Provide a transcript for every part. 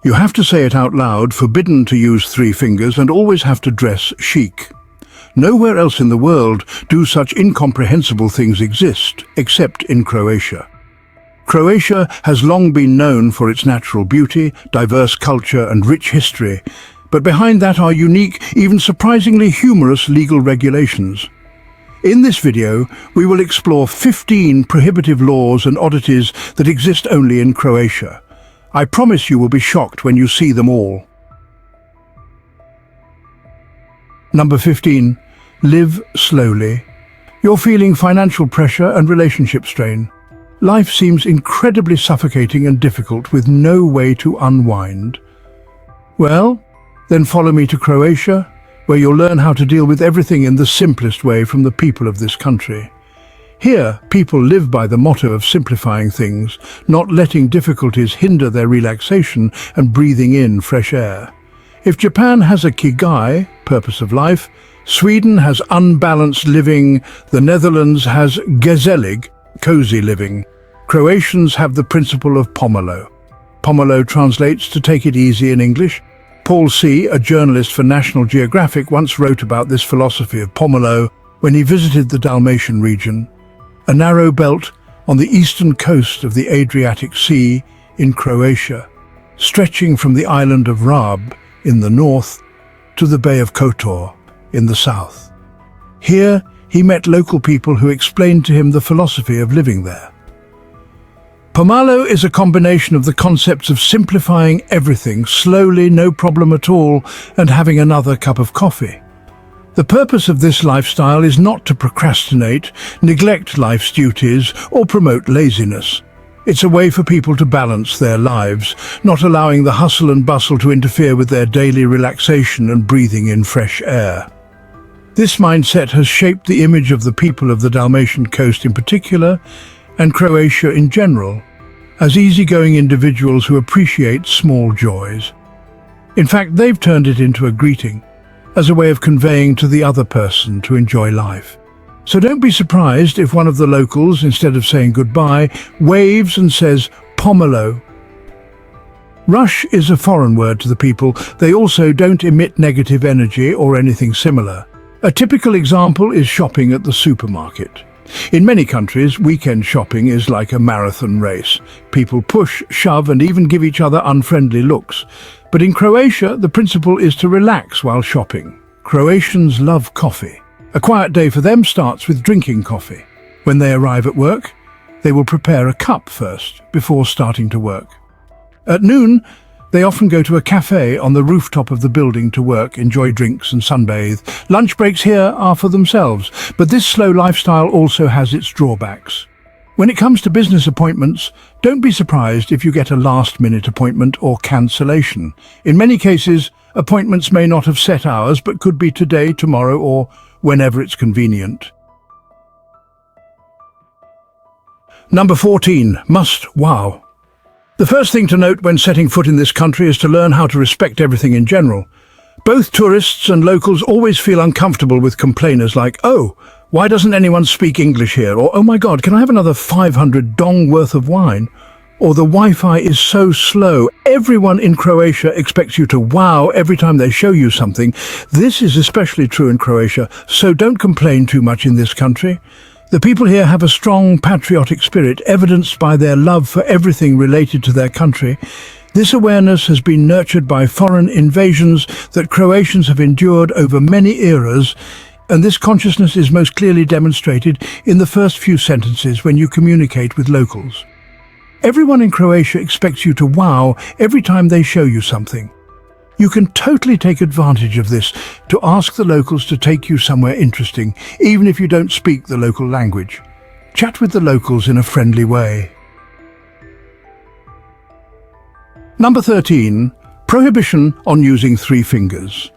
You have to say it out loud, forbidden to use three fingers, and always have to dress chic. Nowhere else in the world do such incomprehensible things exist, except in Croatia. Croatia has long been known for its natural beauty, diverse culture and rich history, but behind that are unique, even surprisingly humorous legal regulations. In this video, we will explore 15 prohibitive laws and oddities that exist only in Croatia. I promise you will be shocked when you see them all. Number 15. Live slowly. You're feeling financial pressure and relationship strain. Life seems incredibly suffocating and difficult with no way to unwind. Well, then follow me to Croatia, where you'll learn how to deal with everything in the simplest way from the people of this country. Here, people live by the motto of simplifying things, not letting difficulties hinder their relaxation and breathing in fresh air. If Japan has a kigai, purpose of life, Sweden has unbalanced living, the Netherlands has gezellig, cozy living. Croatians have the principle of pomalo. Pomalo translates to take it easy in English. Paul C., a journalist for National Geographic, once wrote about this philosophy of pomalo when he visited the Dalmatian region, a narrow belt on the eastern coast of the Adriatic Sea in Croatia, stretching from the island of Rab in the north to the Bay of Kotor in the south. Here, he met local people who explained to him the philosophy of living there. Pomalo is a combination of the concepts of simplifying everything slowly, no problem at all, and having another cup of coffee. The purpose of this lifestyle is not to procrastinate, neglect life's duties, or promote laziness. It's a way for people to balance their lives, not allowing the hustle and bustle to interfere with their daily relaxation and breathing in fresh air. This mindset has shaped the image of the people of the Dalmatian coast in particular, and Croatia in general, as easygoing individuals who appreciate small joys. In fact, they've turned it into a greeting, as a way of conveying to the other person to enjoy life. So don't be surprised if one of the locals, instead of saying goodbye, waves and says pomalo. Rush is a foreign word to the people. They also don't emit negative energy or anything similar. A typical example is shopping at the supermarket. In many countries, weekend shopping is like a marathon race. People push, shove, and even give each other unfriendly looks. But in Croatia, the principle is to relax while shopping. Croatians love coffee. A quiet day for them starts with drinking coffee. When they arrive at work, they will prepare a cup first, before starting to work. At noon, they often go to a cafe on the rooftop of the building to work, enjoy drinks and sunbathe. Lunch breaks here are for themselves, but this slow lifestyle also has its drawbacks. When it comes to business appointments, don't be surprised if you get a last-minute appointment or cancellation. In many cases, appointments may not have set hours, but could be today, tomorrow, or whenever it's convenient. Number 14. Must wow. The first thing to note when setting foot in this country is to learn how to respect everything in general. Both tourists and locals always feel uncomfortable with complainers like, "Oh, why doesn't anyone speak English here?" Or, "Oh my God, can I have another 500 dong worth of wine?" Or, "The Wi-Fi is so slow." Everyone in Croatia expects you to wow every time they show you something. This is especially true in Croatia, so don't complain too much in this country. The people here have a strong patriotic spirit, evidenced by their love for everything related to their country. This awareness has been nurtured by foreign invasions that Croatians have endured over many eras, and this consciousness is most clearly demonstrated in the first few sentences when you communicate with locals. Everyone in Croatia expects you to wow every time they show you something. You can totally take advantage of this to ask the locals to take you somewhere interesting, even if you don't speak the local language. Chat with the locals in a friendly way. Number 13. Prohibition on using three fingers.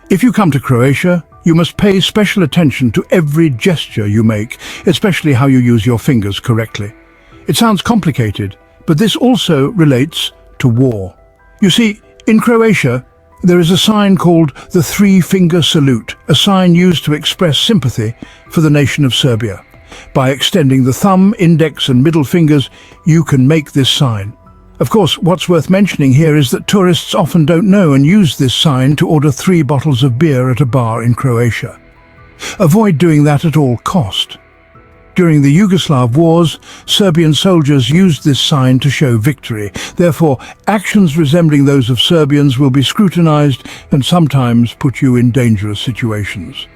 If you come to Croatia, you must pay special attention to every gesture you make, especially how you use your fingers correctly. It sounds complicated, but this also relates to war. You see, in Croatia, there is a sign called the three-finger salute, a sign used to express sympathy for the nation of Serbia. By extending the thumb, index and middle fingers, you can make this sign. Of course, what's worth mentioning here is that tourists often don't know and use this sign to order 3 bottles of beer at a bar in Croatia. Avoid doing that at all cost. During the Yugoslav wars, Serbian soldiers used this sign to show victory. Therefore, actions resembling those of Serbians will be scrutinized and sometimes put you in dangerous situations.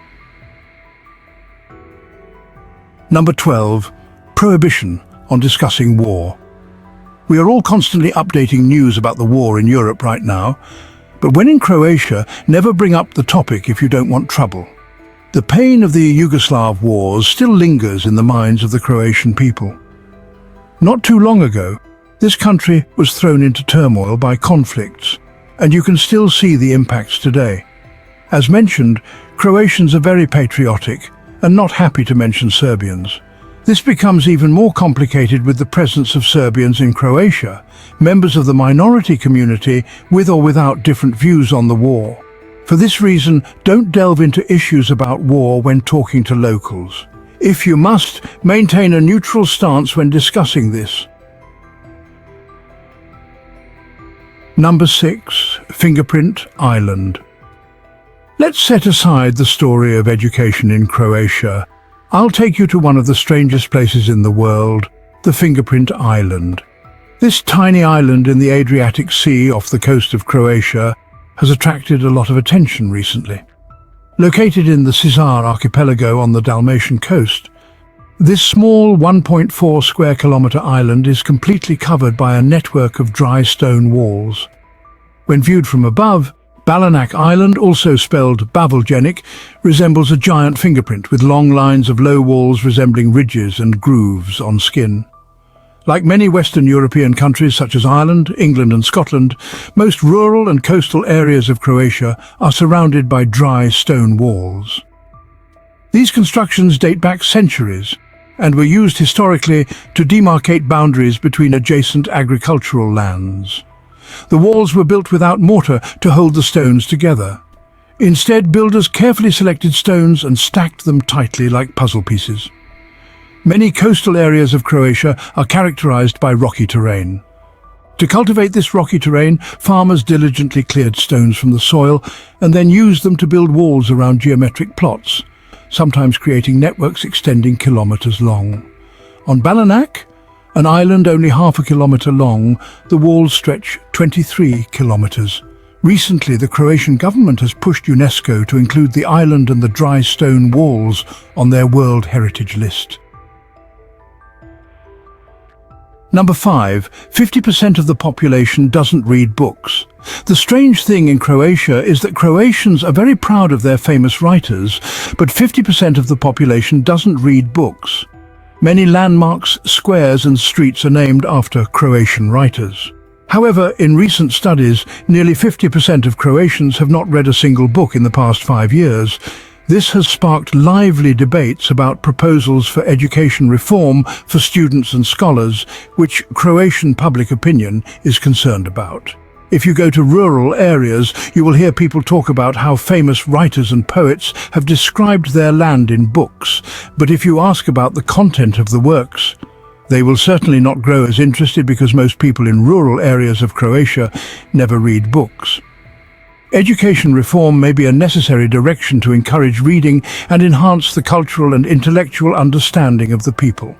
Number 12. Prohibition on discussing war. We are all constantly updating news about the war in Europe right now, but when in Croatia, never bring up the topic if you don't want trouble. The pain of the Yugoslav wars still lingers in the minds of the Croatian people. Not too long ago, this country was thrown into turmoil by conflicts, and you can still see the impacts today. As mentioned, Croatians are very patriotic and not happy to mention Serbians. This becomes even more complicated with the presence of Serbians in Croatia, members of the minority community with or without different views on the war. For this reason, don't delve into issues about war when talking to locals. If you must, maintain a neutral stance when discussing this. Number 6. Fingerprint Island. Let's set aside the story of education in Croatia. I'll take you to one of the strangest places in the world, the Fingerprint Island. This tiny island in the Adriatic Sea off the coast of Croatia has attracted a lot of attention recently. Located in the Cisar archipelago on the Dalmatian coast, this small 1.4 square kilometre island is completely covered by a network of dry stone walls. When viewed from above, Balanak Island, also spelled Baveljenik, resembles a giant fingerprint with long lines of low walls resembling ridges and grooves on skin. Like many Western European countries such as Ireland, England and Scotland, most rural and coastal areas of Croatia are surrounded by dry stone walls. These constructions date back centuries and were used historically to demarcate boundaries between adjacent agricultural lands. The walls were built without mortar to hold the stones together. Instead, builders carefully selected stones and stacked them tightly like puzzle pieces. Many coastal areas of Croatia are characterized by rocky terrain. To cultivate this rocky terrain, farmers diligently cleared stones from the soil and then used them to build walls around geometric plots, sometimes creating networks extending kilometers long. On Balanak, an island only half a kilometer long, the walls stretch 23 kilometers. Recently, the Croatian government has pushed UNESCO to include the island and the dry stone walls on their World Heritage List. Number 5. 50% of the population doesn't read books. The strange thing in Croatia is that Croatians are very proud of their famous writers, but 50% of the population doesn't read books. Many landmarks, squares and streets are named after Croatian writers. However, in recent studies, nearly 50% of Croatians have not read a single book in the past 5 years. This has sparked lively debates about proposals for education reform for students and scholars, which Croatian public opinion is concerned about. If you go to rural areas, you will hear people talk about how famous writers and poets have described their land in books, but if you ask about the content of the works, they will certainly not grow as interested because most people in rural areas of Croatia never read books. Education reform may be a necessary direction to encourage reading and enhance the cultural and intellectual understanding of the people.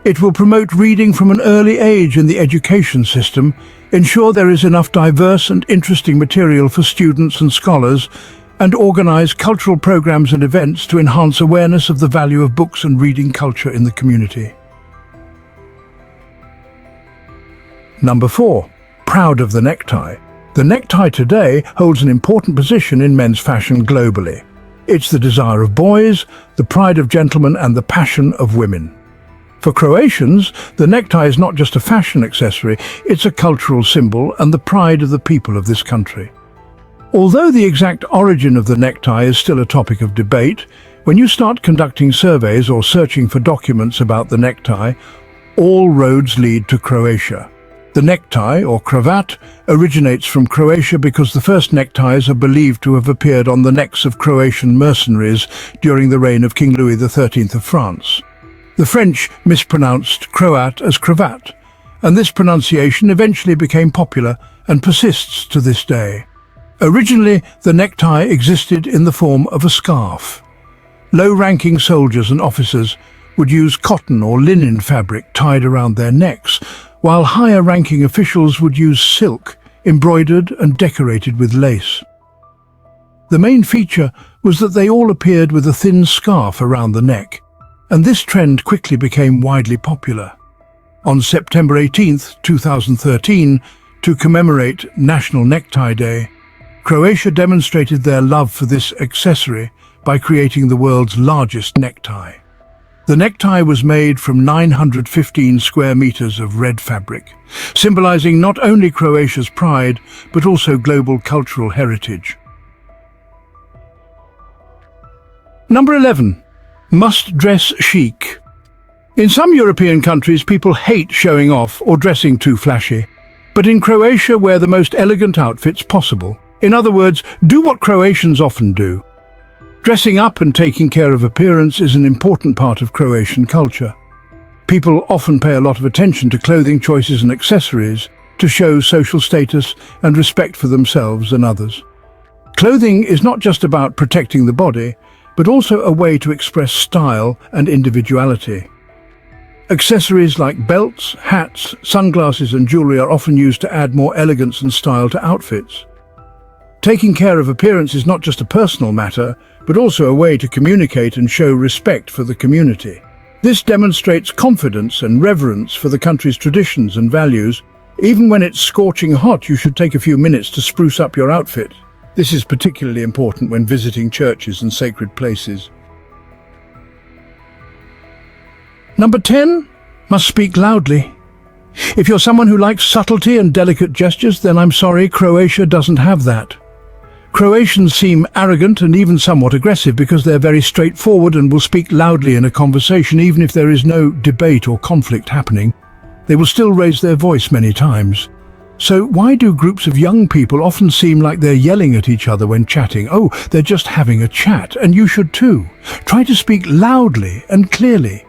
It will promote reading from an early age in the education system, ensure there is enough diverse and interesting material for students and scholars, and organize cultural programs and events to enhance awareness of the value of books and reading culture in the community. Number 4. Proud of the necktie. The necktie today holds an important position in men's fashion globally. It's the desire of boys, the pride of gentlemen, and the passion of women. For Croatians, the necktie is not just a fashion accessory, it's a cultural symbol and the pride of the people of this country. Although the exact origin of the necktie is still a topic of debate, when you start conducting surveys or searching for documents about the necktie, all roads lead to Croatia. The necktie, or cravat, originates from Croatia because the first neckties are believed to have appeared on the necks of Croatian mercenaries during the reign of King Louis XIII of France. The French mispronounced Croat as cravat, and this pronunciation eventually became popular and persists to this day. Originally, the necktie existed in the form of a scarf. Low-ranking soldiers and officers would use cotton or linen fabric tied around their necks, while higher-ranking officials would use silk, embroidered and decorated with lace. The main feature was that they all appeared with a thin scarf around the neck, and this trend quickly became widely popular. On September 18, 2013, to commemorate National Necktie Day, Croatia demonstrated their love for this accessory by creating the world's largest necktie. The necktie was made from 915 square meters of red fabric, symbolizing not only Croatia's pride, but also global cultural heritage. Number 11. Must dress chic. In some European countries, people hate showing off or dressing too flashy. But in Croatia, wear the most elegant outfits possible. In other words, do what Croatians often do. Dressing up and taking care of appearance is an important part of Croatian culture. People often pay a lot of attention to clothing choices and accessories to show social status and respect for themselves and others. Clothing is not just about protecting the body, but also a way to express style and individuality. Accessories like belts, hats, sunglasses and jewelry are often used to add more elegance and style to outfits. Taking care of appearance is not just a personal matter, but also a way to communicate and show respect for the community. This demonstrates confidence and reverence for the country's traditions and values. Even when it's scorching hot, you should take a few minutes to spruce up your outfit. This is particularly important when visiting churches and sacred places. Number 10. Must speak loudly. If you're someone who likes subtlety and delicate gestures, then I'm sorry, Croatia doesn't have that. Croatians seem arrogant and even somewhat aggressive because they're very straightforward and will speak loudly in a conversation even if there is no debate or conflict happening. They will still raise their voice many times. So why do groups of young people often seem like they're yelling at each other when chatting? Oh, they're just having a chat, and you should too. Try to speak loudly and clearly.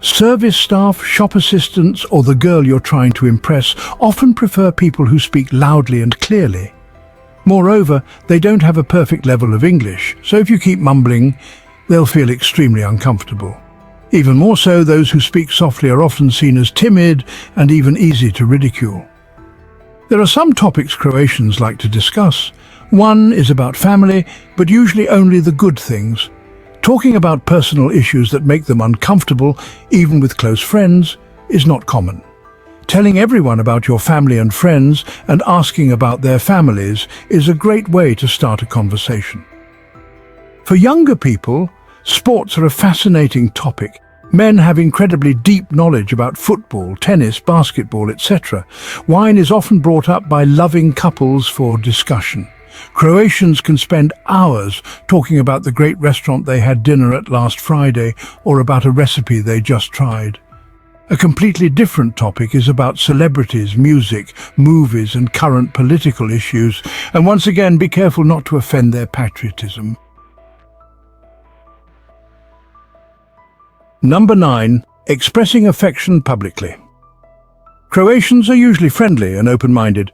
Service staff, shop assistants, or the girl you're trying to impress often prefer people who speak loudly and clearly. Moreover, they don't have a perfect level of English, so if you keep mumbling, they'll feel extremely uncomfortable. Even more so, those who speak softly are often seen as timid and even easy to ridicule. There are some topics Croatians like to discuss. One is about family, but usually only the good things. Talking about personal issues that make them uncomfortable, even with close friends, is not common. Telling everyone about your family and friends and asking about their families is a great way to start a conversation. For younger people, sports are a fascinating topic. Men have incredibly deep knowledge about football, tennis, basketball, etc. Wine is often brought up by loving couples for discussion. Croatians can spend hours talking about the great restaurant they had dinner at last Friday or about a recipe they just tried. A completely different topic is about celebrities, music, movies and current political issues, and once again be careful not to offend their patriotism. Number 9. Expressing affection publicly. Croatians are usually friendly and open-minded.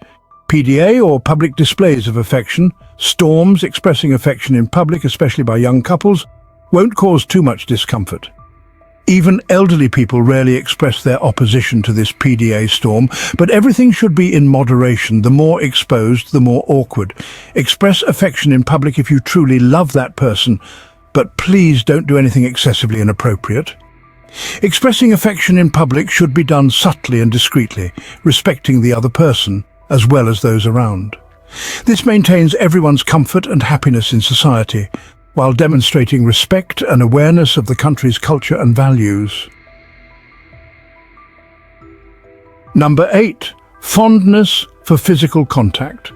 PDA, or public displays of affection, storms expressing affection in public, especially by young couples, won't cause too much discomfort. Even elderly people rarely express their opposition to this PDA storm, but everything should be in moderation. The more exposed, the more awkward. Express affection in public if you truly love that person, but please don't do anything excessively inappropriate. Expressing affection in public should be done subtly and discreetly, respecting the other person as well as those around. This maintains everyone's comfort and happiness in society, while demonstrating respect and awareness of the country's culture and values. Number 8. Fondness for physical contact.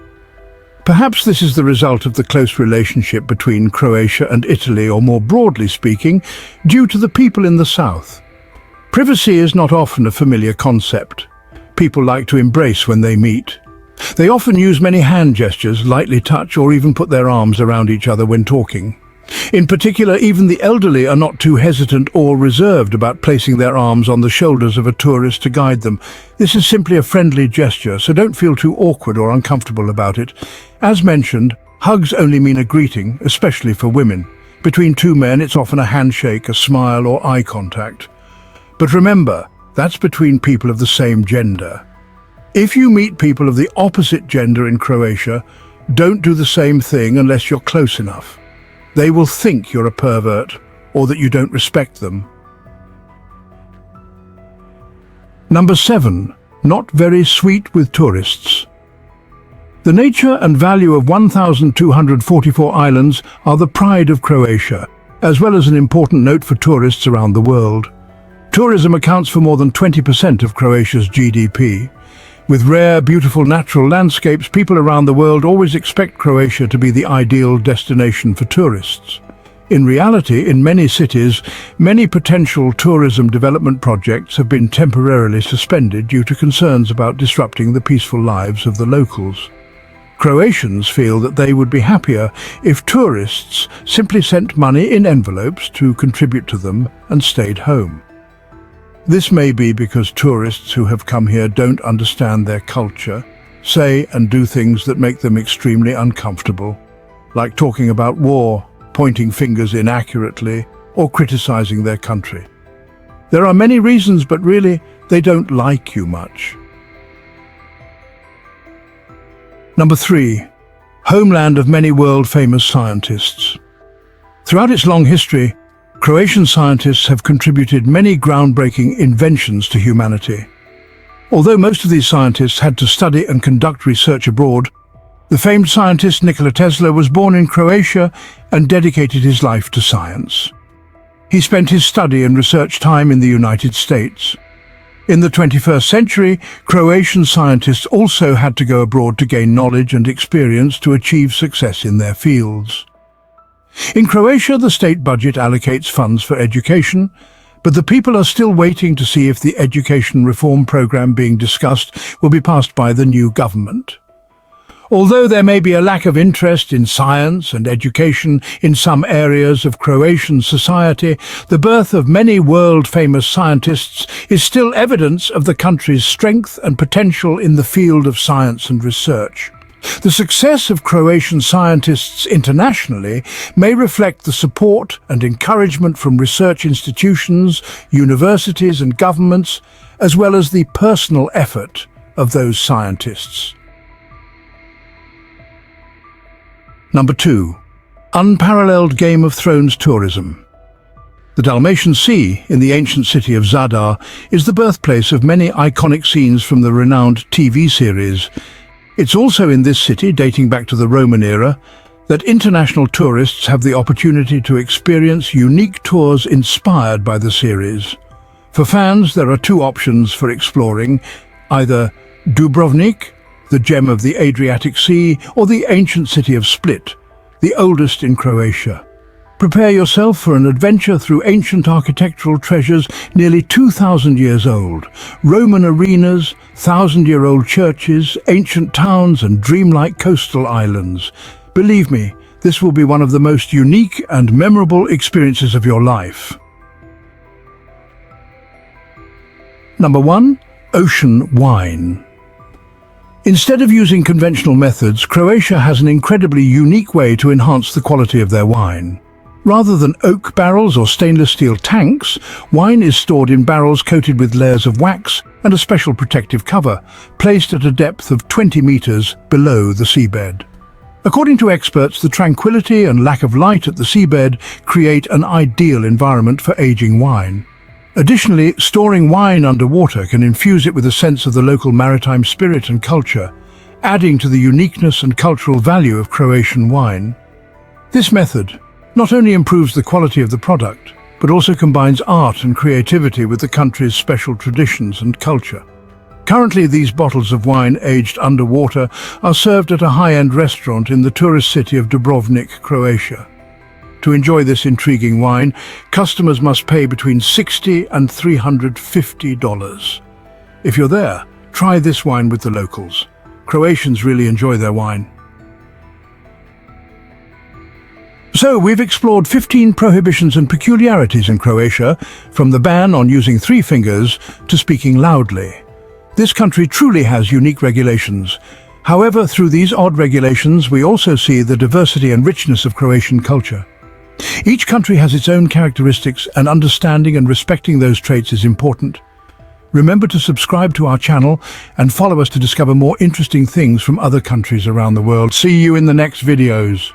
Perhaps this is the result of the close relationship between Croatia and Italy, or more broadly speaking, due to the people in the south. Privacy is not often a familiar concept. People like to embrace when they meet. They often use many hand gestures, lightly touch, or even put their arms around each other when talking. In particular, even the elderly are not too hesitant or reserved about placing their arms on the shoulders of a tourist to guide them. This is simply a friendly gesture, so don't feel too awkward or uncomfortable about it. As mentioned, hugs only mean a greeting, especially for women. Between two men, it's often a handshake, a smile, or eye contact. But remember, that's between people of the same gender. If you meet people of the opposite gender in Croatia, don't do the same thing unless you're close enough. They will think you're a pervert or that you don't respect them. Number 7. Not very sweet with tourists. The nature and value of 1,244 islands are the pride of Croatia, as well as an important note for tourists around the world. Tourism accounts for more than 20% of Croatia's GDP. With rare, beautiful natural landscapes, people around the world always expect Croatia to be the ideal destination for tourists. In reality, in many cities, many potential tourism development projects have been temporarily suspended due to concerns about disrupting the peaceful lives of the locals. Croatians feel that they would be happier if tourists simply sent money in envelopes to contribute to them and stayed home. This may be because tourists who have come here don't understand their culture, say and do things that make them extremely uncomfortable, like talking about war, pointing fingers inaccurately, or criticizing their country. There are many reasons, but really, they don't like you much. Number 3. Homeland of many world-famous scientists. Throughout its long history, Croatian scientists have contributed many groundbreaking inventions to humanity. Although most of these scientists had to study and conduct research abroad, the famed scientist Nikola Tesla was born in Croatia and dedicated his life to science. He spent his study and research time in the United States. In the 21st century, Croatian scientists also had to go abroad to gain knowledge and experience to achieve success in their fields. In Croatia, the state budget allocates funds for education, but the people are still waiting to see if the education reform program being discussed will be passed by the new government. Although there may be a lack of interest in science and education in some areas of Croatian society, the birth of many world-famous scientists is still evidence of the country's strength and potential in the field of science and research. The success of Croatian scientists internationally may reflect the support and encouragement from research institutions, universities and governments, as well as the personal effort of those scientists. Number 2. Unparalleled Game of Thrones tourism. The Dalmatian Sea, in the ancient city of Zadar, is the birthplace of many iconic scenes from the renowned TV series. It's also in this city, dating back to the Roman era, that international tourists have the opportunity to experience unique tours inspired by the series. For fans, there are two options for exploring, either Dubrovnik, the gem of the Adriatic Sea, or the ancient city of Split, the oldest in Croatia. Prepare yourself for an adventure through ancient architectural treasures nearly 2,000 years old, Roman arenas, 1,000-year-old churches, ancient towns and dreamlike coastal islands. Believe me, this will be one of the most unique and memorable experiences of your life. Number 1. Ocean wine. Instead of using conventional methods, Croatia has an incredibly unique way to enhance the quality of their wine. Rather than oak barrels or stainless steel tanks, wine is stored in barrels coated with layers of wax and a special protective cover, placed at a depth of 20 meters below the seabed. According to experts, the tranquility and lack of light at the seabed create an ideal environment for aging wine. Additionally, storing wine underwater can infuse it with a sense of the local maritime spirit and culture, adding to the uniqueness and cultural value of Croatian wine. This method not only improves the quality of the product, but also combines art and creativity with the country's special traditions and culture. Currently, these bottles of wine aged underwater are served at a high-end restaurant in the tourist city of Dubrovnik, Croatia. To enjoy this intriguing wine, customers must pay between $60 and $350. If you're there, try this wine with the locals. Croatians really enjoy their wine. So, we've explored 15 prohibitions and peculiarities in Croatia, from the ban on using 3 fingers to speaking loudly. This country truly has unique regulations. However, through these odd regulations, we also see the diversity and richness of Croatian culture. Each country has its own characteristics, and understanding and respecting those traits is important. Remember to subscribe to our channel and follow us to discover more interesting things from other countries around the world. See you in the next videos.